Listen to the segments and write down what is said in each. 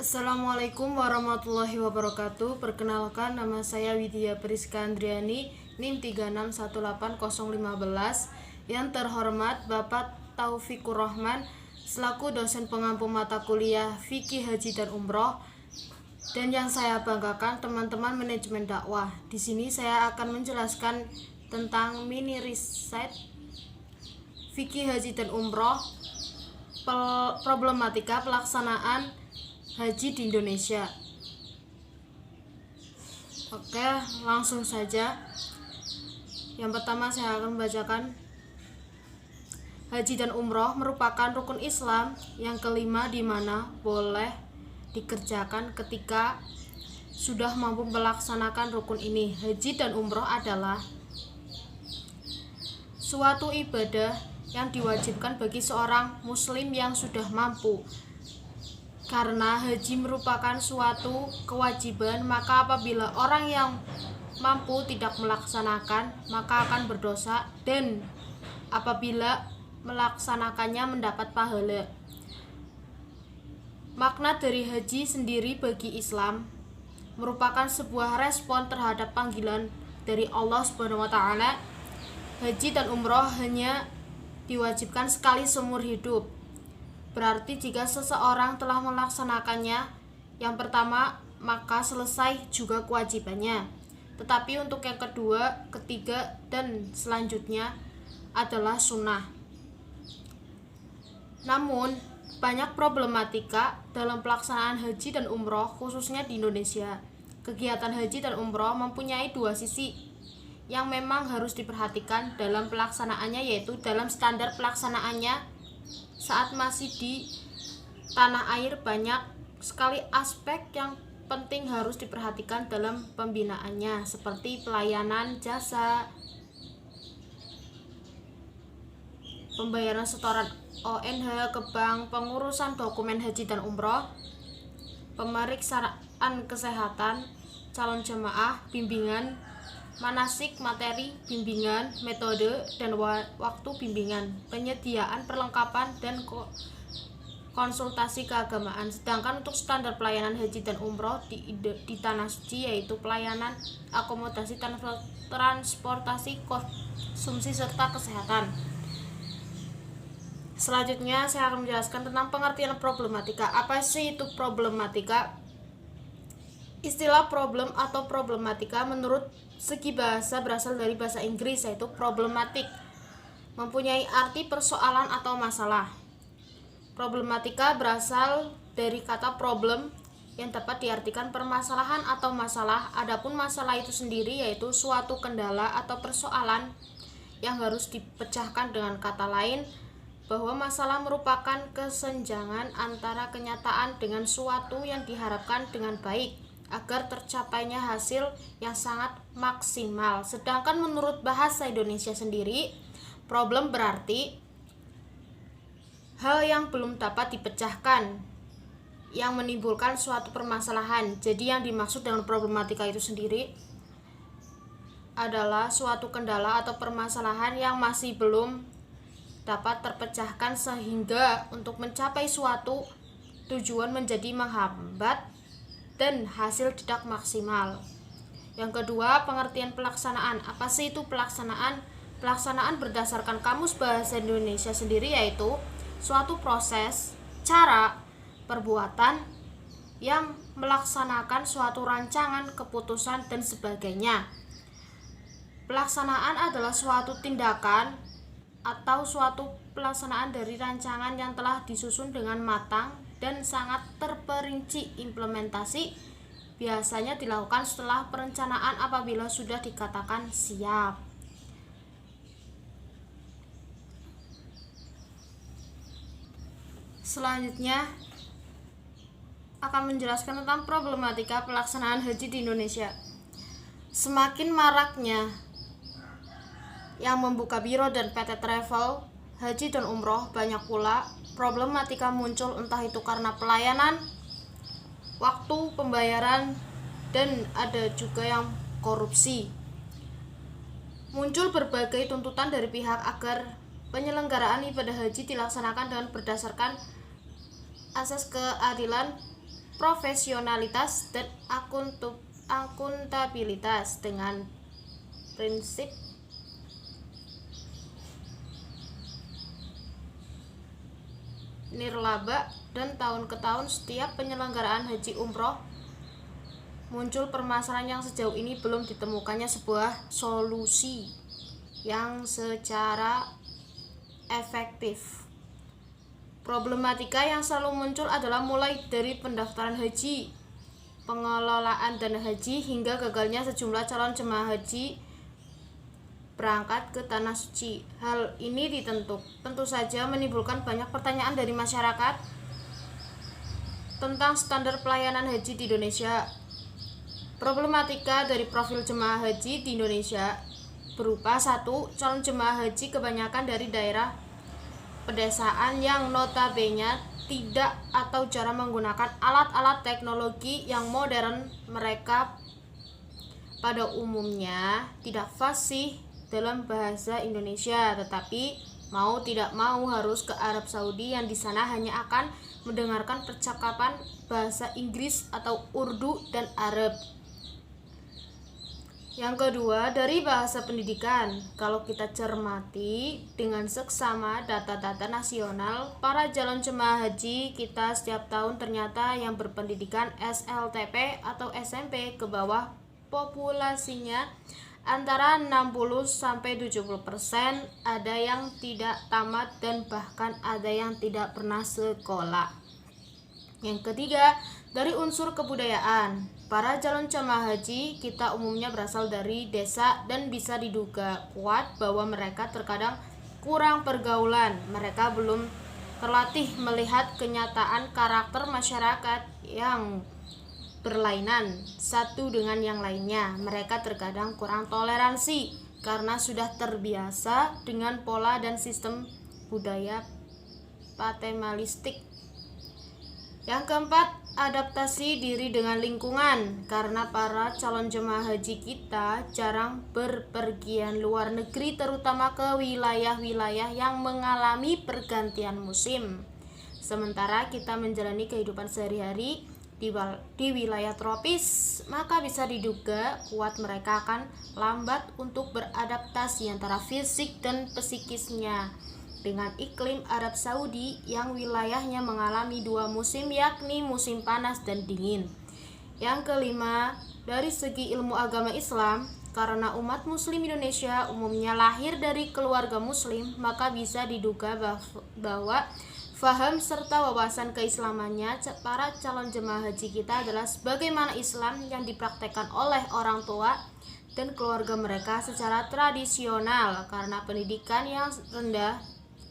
Assalamualaikum warahmatullahi wabarakatuh. Perkenalkan, nama saya Widya Priska Andriani, NIM 3618015. Yang terhormat Bapak Taufikur Rahman selaku dosen pengampu mata kuliah Fikih Haji dan Umroh, dan yang saya banggakan teman-teman manajemen dakwah. Di sini saya akan menjelaskan tentang mini riset Fikih Haji dan Umroh, problematika pelaksanaan haji di Indonesia. Oke, langsung saja. Yang pertama saya akan membacakan, haji dan umroh merupakan rukun Islam yang kelima di mana boleh dikerjakan ketika sudah mampu melaksanakan rukun ini. Haji dan umroh adalah suatu ibadah yang diwajibkan bagi seorang muslim yang sudah mampu. Karena haji merupakan suatu kewajiban, maka apabila orang yang mampu tidak melaksanakan, maka akan berdosa, dan apabila melaksanakannya mendapat pahala. Makna dari haji sendiri bagi Islam merupakan sebuah respon terhadap panggilan dari Allah Subhanahu wa taala. Haji dan umroh hanya diwajibkan sekali seumur hidup. Berarti jika seseorang telah melaksanakannya yang pertama, maka selesai juga kewajibannya. Tetapi untuk yang kedua, ketiga, dan selanjutnya adalah sunnah. Namun, banyak problematika dalam pelaksanaan haji dan umroh, khususnya di Indonesia. Kegiatan haji dan umroh mempunyai dua sisi yang memang harus diperhatikan dalam pelaksanaannya, yaitu dalam standar pelaksanaannya. Saat masih di tanah air, banyak sekali aspek yang penting harus diperhatikan dalam pembinaannya, seperti pelayanan jasa, pembayaran setoran ONH ke bank, pengurusan dokumen haji dan umroh, pemeriksaan kesehatan calon jemaah, bimbingan manasik, materi bimbingan, metode dan waktu bimbingan, penyediaan perlengkapan dan konsultasi keagamaan. Sedangkan untuk standar pelayanan haji dan umroh di tanah suci, yaitu pelayanan akomodasi, transportasi, konsumsi serta kesehatan. Selanjutnya saya akan menjelaskan tentang pengertian problematika. Apa sih itu problematika? Istilah problem atau problematika menurut segi bahasa berasal dari bahasa Inggris, yaitu problematic, mempunyai arti persoalan atau masalah. Problematika berasal dari kata problem yang dapat diartikan permasalahan atau masalah. Adapun masalah itu sendiri yaitu suatu kendala atau persoalan yang harus dipecahkan. Dengan kata lain, bahwa masalah merupakan kesenjangan antara kenyataan dengan suatu yang diharapkan dengan baik agar tercapainya hasil yang sangat maksimal. Sedangkan menurut bahasa Indonesia sendiri, problem berarti hal yang belum dapat dipecahkan yang menimbulkan suatu permasalahan. Jadi yang dimaksud dengan problematika itu sendiri adalah suatu kendala atau permasalahan yang masih belum dapat terpecahkan sehingga untuk mencapai suatu tujuan menjadi menghambat dan hasil tidak maksimal. Yang kedua, pengertian pelaksanaan. Apa sih itu pelaksanaan? Pelaksanaan berdasarkan Kamus Bahasa Indonesia sendiri yaitu suatu proses, cara, perbuatan yang melaksanakan suatu rancangan, keputusan, dan sebagainya. Pelaksanaan adalah suatu tindakan atau suatu pelaksanaan dari rancangan yang telah disusun dengan matang dan sangat terperinci. Implementasi biasanya dilakukan setelah perencanaan apabila sudah dikatakan siap. Selanjutnya akan menjelaskan tentang problematika pelaksanaan haji di Indonesia. Semakin maraknya yang membuka biro dan PT travel haji dan umroh, banyak pula problematika muncul, entah itu karena pelayanan, waktu pembayaran, dan ada juga yang korupsi. Muncul berbagai tuntutan dari pihak agar penyelenggaraan ibadah haji dilaksanakan dengan berdasarkan asas keadilan profesionalitas dan akuntabilitas dengan prinsip nirlaba, dan tahun ke tahun setiap penyelenggaraan haji umroh muncul permasalahan yang sejauh ini belum ditemukannya sebuah solusi yang secara efektif. Problematika yang selalu muncul adalah mulai dari pendaftaran haji, pengelolaan dana haji, hingga gagalnya sejumlah calon jemaah haji berangkat ke tanah suci. Hal ini tentu saja menimbulkan banyak pertanyaan dari masyarakat tentang standar pelayanan haji di Indonesia. Problematika dari profil jemaah haji di Indonesia berupa: 1. Calon jemaah haji kebanyakan dari daerah pedesaan yang notabene tidak atau jarang menggunakan alat-alat teknologi yang modern. Mereka pada umumnya tidak fasih dalam bahasa Indonesia, tetapi mau tidak mau harus ke Arab Saudi yang di sana hanya akan mendengarkan percakapan bahasa Inggris atau Urdu dan Arab. Yang kedua, dari bahasa pendidikan. Kalau kita cermati dengan seksama data-data nasional para calon jemaah haji kita setiap tahun, ternyata yang berpendidikan SLTP atau SMP ke bawah populasinya antara 60-70%, ada yang tidak tamat dan bahkan ada yang tidak pernah sekolah. Yang ketiga, dari unsur kebudayaan. Para calon jemaah haji kita umumnya berasal dari desa dan bisa diduga kuat bahwa mereka terkadang kurang pergaulan. Mereka belum terlatih melihat kenyataan karakter masyarakat yang berlainan satu dengan yang lainnya. Mereka terkadang kurang toleransi karena sudah terbiasa dengan pola dan sistem budaya paternalistik. Yang keempat, adaptasi diri dengan lingkungan. Karena para calon jemaah haji kita jarang berpergian luar negeri, terutama ke wilayah-wilayah yang mengalami pergantian musim. Sementara kita menjalani kehidupan sehari-hari di wilayah tropis, maka bisa diduga kuat mereka akan lambat untuk beradaptasi antara fisik dan psikisnya dengan iklim Arab Saudi yang wilayahnya mengalami dua musim, yakni musim panas dan dingin. Yang kelima, dari segi ilmu agama Islam, karena umat muslim Indonesia umumnya lahir dari keluarga muslim, maka bisa diduga bahwa faham serta wawasan keislamannya para calon jemaah haji kita adalah sebagaimana Islam yang dipraktekkan oleh orang tua dan keluarga mereka secara tradisional. Karena pendidikan yang rendah,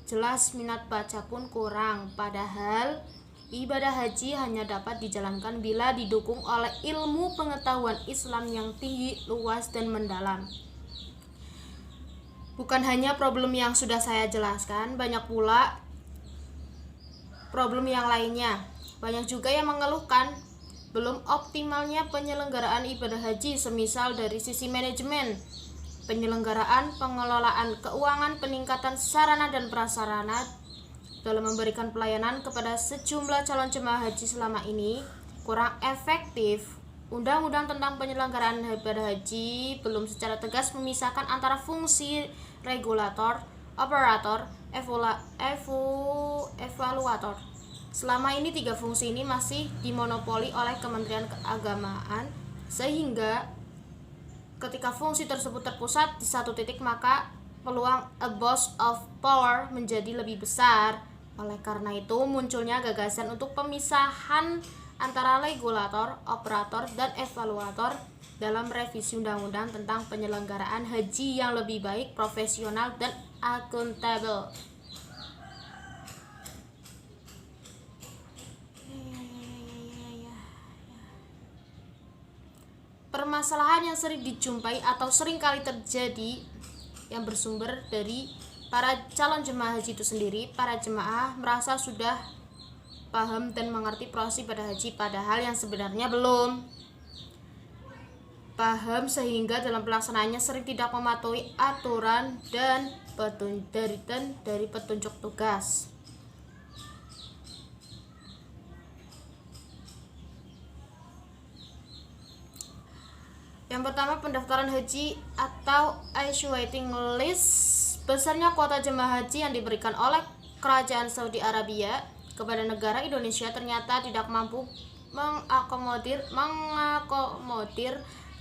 jelas minat baca pun kurang. Padahal ibadah haji hanya dapat dijalankan bila didukung oleh ilmu pengetahuan Islam yang tinggi, luas, dan mendalam. Bukan hanya problem yang sudah saya jelaskan, banyak pula problem yang lainnya. Banyak juga yang mengeluhkan belum optimalnya penyelenggaraan ibadah haji, semisal dari sisi manajemen, penyelenggaraan, pengelolaan keuangan, peningkatan sarana dan prasarana dalam memberikan pelayanan kepada sejumlah calon jemaah haji selama ini kurang efektif. Undang-undang tentang penyelenggaraan ibadah haji belum secara tegas memisahkan antara fungsi regulator, operator, evaluator. Selama ini tiga fungsi ini masih dimonopoli oleh Kementerian Keagamaan, sehingga ketika fungsi tersebut terpusat di satu titik, maka peluang abuse of power menjadi lebih besar. Oleh karena itu munculnya gagasan untuk pemisahan antara regulator, operator, dan evaluator dalam revisi undang-undang tentang penyelenggaraan haji yang lebih baik, profesional, dan akuntabel. Permasalahan yang sering dijumpai atau sering kali terjadi yang bersumber dari para calon jemaah haji itu sendiri. Para jemaah merasa sudah paham dan mengerti proses ibadah haji, padahal yang sebenarnya belum paham, sehingga dalam pelaksanaannya sering tidak mematuhi aturan dan dari petunjuk tugas. Yang pertama, pendaftaran haji atau issue waiting list. Besarnya kuota jemaah haji yang diberikan oleh Kerajaan Saudi Arabia kepada negara Indonesia ternyata tidak mampu mengakomodir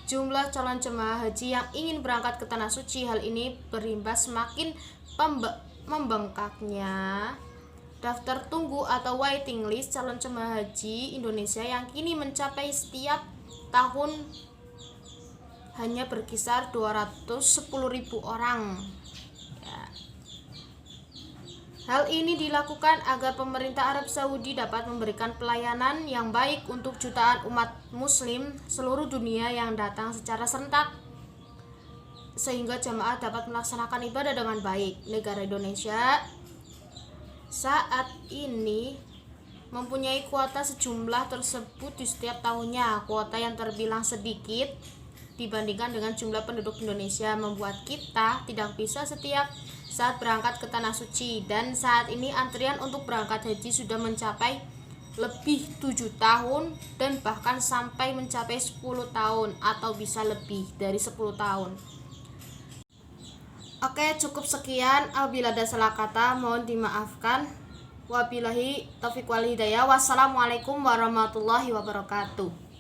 jumlah calon jemaah haji yang ingin berangkat ke Tanah Suci. Hal ini berimbas semakin membengkaknya daftar tunggu atau waiting list calon jemaah haji Indonesia yang kini mencapai setiap tahun hanya berkisar 210.000 orang. Ya. Hal ini dilakukan agar pemerintah Arab Saudi dapat memberikan pelayanan yang baik untuk jutaan umat muslim seluruh dunia yang datang secara serentak, sehingga jamaah dapat melaksanakan ibadah dengan baik. Negara Indonesia saat ini mempunyai kuota sejumlah tersebut di setiap tahunnya. Kuota yang terbilang sedikit dibandingkan dengan jumlah penduduk Indonesia membuat kita tidak bisa setiap saat berangkat ke Tanah Suci, dan saat ini antrian untuk berangkat haji sudah mencapai lebih 7 tahun dan bahkan sampai mencapai 10 tahun atau bisa lebih dari 10 tahun. Oke, cukup sekian. Apabila ada salah kata mohon dimaafkan. Wabillahi taufiq wal hidayah. Wassalamualaikum warahmatullahi wabarakatuh.